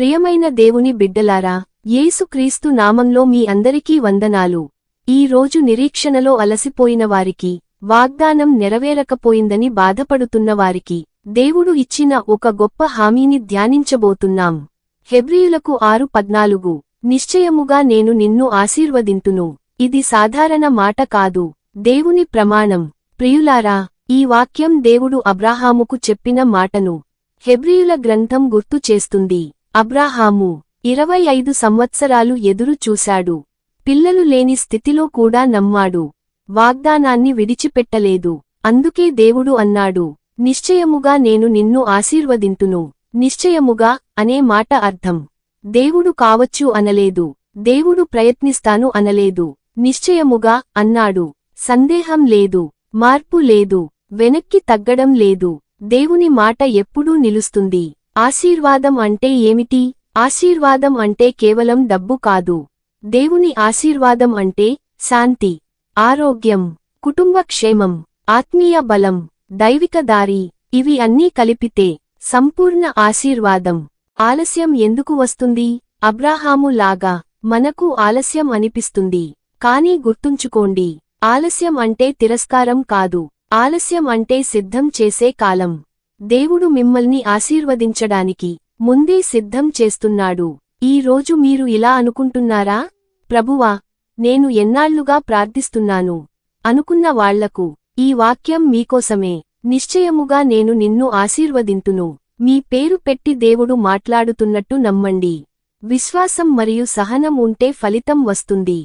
ప్రియమైన దేవుని బిడ్డలారా, యేసుక్రీస్తు నామంలో మీ అందరికీ వందనాలు. ఈ రోజు నిరీక్షణలో అలసిపోయిన వారికి, వాగ్దానం నెరవేరకపోయిందని బాధపడుతున్న వారికి, దేవుడు ఇచ్చిన ఒక గొప్ప హామీని ధ్యానించబోతున్నాం. హెబ్రీయులకు 6:14 నిశ్చయముగా నేను నిన్ను ఆశీర్వదింతును. ఇది సాధారణ మాట కాదు, దేవుని ప్రమాణం. ప్రియులారా, ఈ వాక్యం దేవుడు అబ్రాహాముకు చెప్పిన మాటను హెబ్రీయుల గ్రంథం గుర్తు చేస్తుంది. అబ్రాహాము 25 సంవత్సరాలు ఎదురు చూశాడు. పిల్లలు లేని స్థితిలో కూడా నమ్మాడు. వాగ్దానాన్ని విడిచిపెట్టలేదు. అందుకే దేవుడు అన్నాడు, నిశ్చయముగా నేను నిన్ను ఆశీర్వదింతును. నిశ్చయముగా అనే మాట అర్థం, దేవుడు కావచ్చు అనలేదు, దేవుడు ప్రయత్నిస్తాను అనలేదు. నిశ్చయముగా అన్నాడు. సందేహం లేదు, మార్పు లేదు, వెనక్కి తగ్గడం లేదు. దేవుని మాట ఎప్పుడూ నిలుస్తుంది. ఆశీర్వాదం అంటే ఏమిటి? ఆశీర్వాదం అంటే కేవలం డబ్బు కాదు. దేవుని ఆశీర్వాదం అంటే శాంతి, ఆరోగ్యం, కుటుంబ క్షేమం, ఆత్మీయ బలం, దైవిక దారి. ఇవి అన్నీ కలిపితే సంపూర్ణ ఆశీర్వాదం. ఆలస్యం ఎందుకు వస్తుంది? అబ్రాహాము లాగా మనకు ఆలస్యం అనిపిస్తుంది. కానీ గుర్తుంచుకోండి, ఆలస్యం అంటే తిరస్కారం కాదు. ఆలస్యం అంటే సిద్ధం చేసే కాలం. దేవుడు మిమ్మల్ని ఆశీర్వదించడానికి ముందే సిద్ధం చేస్తున్నాడు. ఈ రోజు మీరు ఇలా అనుకుంటున్నారా? ప్రభువా, నేను ఎన్నాళ్లుగా ప్రార్థిస్తున్నాను అనుకున్న వాళ్లకు ఈ వాక్యం మీకోసమే. నిశ్చయముగా నేను నిన్ను ఆశీర్వదింతును. మీ పేరు పెట్టి దేవుడు మాట్లాడుతున్నట్టు నమ్మండి. విశ్వాసం మరియు సహనం ఉంటే ఫలితం వస్తుంది.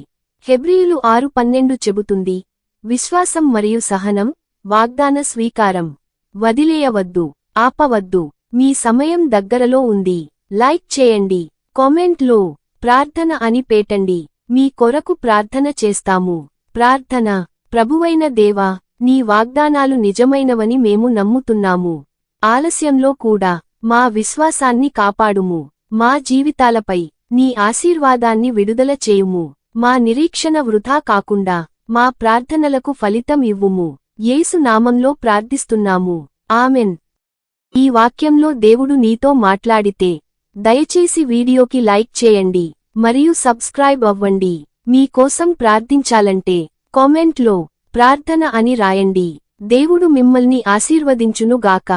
హెబ్రీయులు 6:12 చెబుతుంది, విశ్వాసం మరియు సహనం, వాగ్దాన స్వీకారం. వదిలేయవద్దు, ఆపవద్దు. మీ సమయం దగ్గరలో ఉంది. లైక్ చేయండి, కామెంట్లో ప్రార్థన అని పేటండి. మీ కొరకు ప్రార్థన చేస్తాము. ప్రార్థన. ప్రభువైన దేవా, నీ వాగ్దానాలు నిజమైనవని మేము నమ్ముతున్నాము. ఆలస్యంలో కూడా మా విశ్వాసాన్ని కాపాడుము. మా జీవితాలపై నీ ఆశీర్వాదాన్ని విడుదల చేయుము. మా నిరీక్షణ వృథా కాకుండా మా ప్రార్థనలకు ఫలితం ఇవ్వుము. యేసు నామంలో ప్రార్థిస్తున్నాము. ఆమెన్. ఈ వాక్యంలో దేవుడు నీతో మాట్లాడితే దయచేసి వీడియోకి లైక్ చేయండి మరియు సబ్స్క్రైబ్ అవ్వండి. మీ కోసం ప్రార్థించాలంటే కామెంట్లో ప్రార్థన అని రాయండి. దేవుడు మిమ్మల్ని ఆశీర్వదించునుగాక.